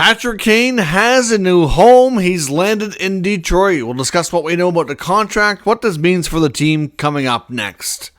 Patrick Kane has a new home. He's landed in Detroit. We'll discuss what we know about the contract, what this means for the team coming up next.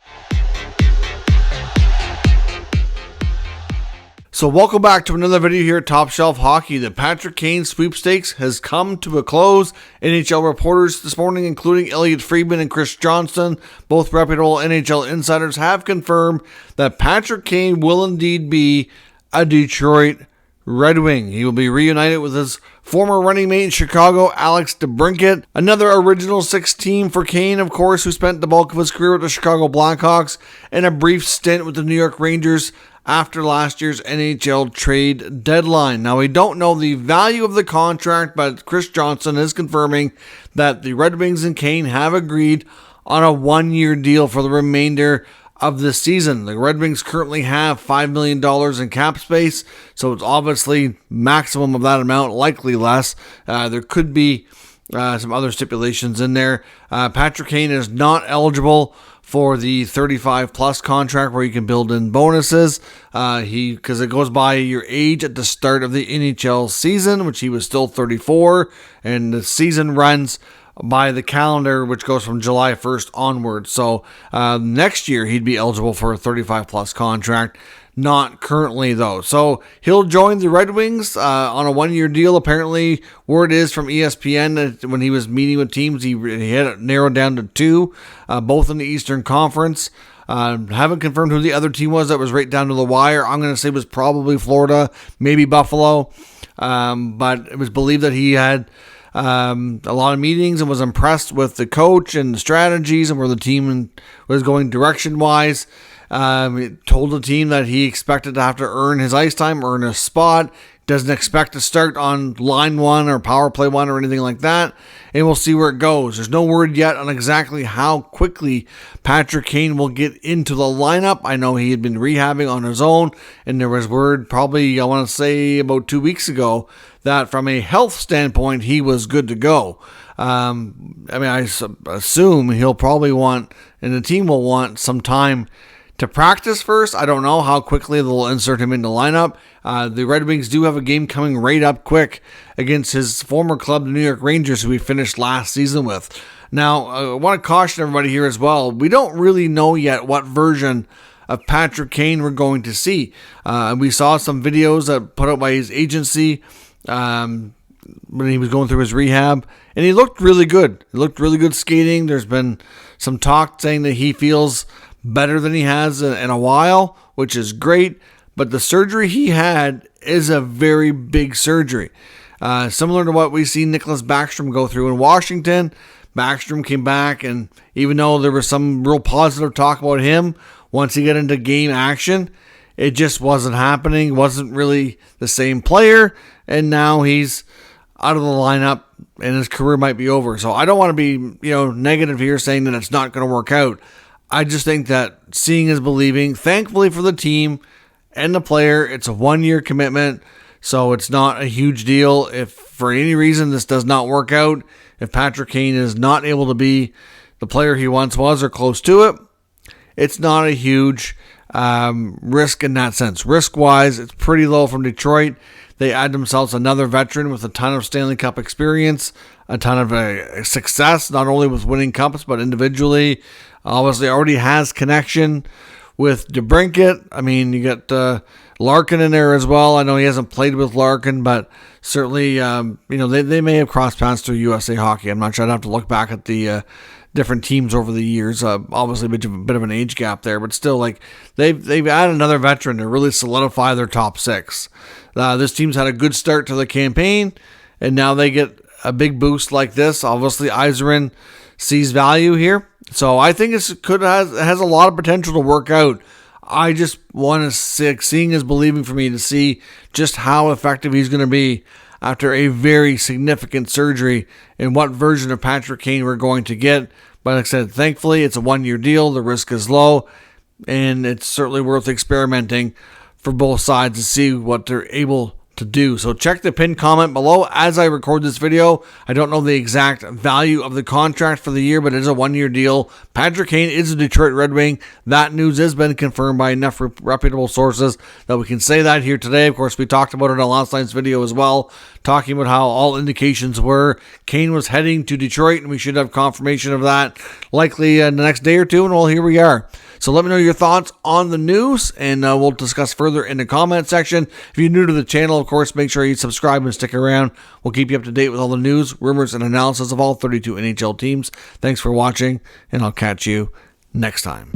So welcome back to another video here at Top Shelf Hockey. The Patrick Kane sweepstakes has come to a close. NHL reporters this morning, including Elliotte Friedman and Chris Johnston, both reputable NHL insiders, have confirmed that Patrick Kane will indeed be a Detroit Red Wing. He will be reunited with his former running mate in Chicago, Alex DeBrincat. Another Original Six team for Kane, of course, who spent the bulk of his career with the Chicago Blackhawks and a brief stint with the New York Rangers after last year's NHL trade deadline. Now, we don't know the value of the contract, but Chris Johnston is confirming that the Red Wings and Kane have agreed on a one-year deal for the remainder of the season. The Red Wings currently have $5 million in cap space, so it's obviously maximum of that amount, likely less. There could be some other stipulations in there. Patrick Kane is not eligible for the 35-plus contract where you can build in bonuses, because it goes by your age at the start of the NHL season, which he was still 34, and the season runs by the calendar, which goes from July 1st onward. So next year he'd be eligible for a 35-plus contract. Not currently, though. So he'll join the Red Wings on a one-year deal. Apparently, word is from ESPN that when he was meeting with teams, he had it narrowed down to two, both in the Eastern Conference. Haven't confirmed who the other team was. That was right down to the wire. I'm going to say it was probably Florida, maybe Buffalo. But it was believed that he had a lot of meetings and was impressed with the coach and the strategies and where the team was going direction-wise. He told the team that he expected to have to earn his ice time, earn a spot. Doesn't expect to start on line one or power play one or anything like that. And we'll see where it goes. There's no word yet on exactly how quickly Patrick Kane will get into the lineup. I know he had been rehabbing on his own, and there was word probably, I want to say about 2 weeks ago, that from a health standpoint, he was good to go. I assume he'll probably want, and the team will want some time to practice first. I don't know how quickly they'll insert him in the lineup. The Red Wings do have a game coming right up quick against his former club, the New York Rangers, who he finished last season with. Now, I want to caution everybody here as well. We don't really know yet what version of Patrick Kane we're going to see. We saw some videos that put out by his agency when he was going through his rehab, and he looked really good. He looked really good skating. There's been some talk saying that he feels better than he has in a while, which is great. But the surgery he had is a very big surgery. Similar to what we see Nicholas Backstrom go through in Washington. Backstrom came back, and even though there was some real positive talk about him, once he got into game action, it just wasn't happening. Wasn't really the same player, and now he's out of the lineup, and his career might be over. So I don't want to be, negative here, saying that it's not going to work out. I just think that seeing is believing. Thankfully for the team and the player, it's a one-year commitment, so it's not a huge deal. If for any reason this does not work out, if Patrick Kane is not able to be the player he once was or close to it, it's not a huge risk in that sense. Risk-wise, it's pretty low from Detroit. They add themselves another veteran with a ton of Stanley Cup experience, a ton of success, not only with winning cups, but individually. Obviously already has connection with DeBrincat. I mean, you got Larkin in there as well. I know he hasn't played with Larkin, but certainly, they may have crossed paths through USA Hockey. I'm not sure. I'd have to look back at the different teams over the years. Obviously, a bit of an age gap there, but still, they've added another veteran to really solidify their top six. This team's had a good start to the campaign, and now they get a big boost like this. Obviously, Yzerman sees value here. So I think it has a lot of potential to work out. I just want to seeing is believing for me to see just how effective he's going to be after a very significant surgery and what version of Patrick Kane we're going to get. But like I said, thankfully it's a one-year deal. The risk is low, and it's certainly worth experimenting for both sides to see what they're able to do. So check the pinned comment below as I record this video. I don't know the exact value of the contract for the year, but it is a 1-year deal. Patrick Kane is a Detroit Red Wing. That news has been confirmed by enough reputable sources that we can say that here today. Of course, we talked about it on last night's video as well, talking about how all indications were Kane was heading to Detroit, and we should have confirmation of that likely in the next day or two, and well, here we are. So let me know your thoughts on the news, and we'll discuss further in the comment section. If you're new to the channel, of course, make sure you subscribe and stick around. We'll keep you up to date with all the news, rumors, and analysis of all 32 NHL teams. Thanks for watching, and I'll catch you next time.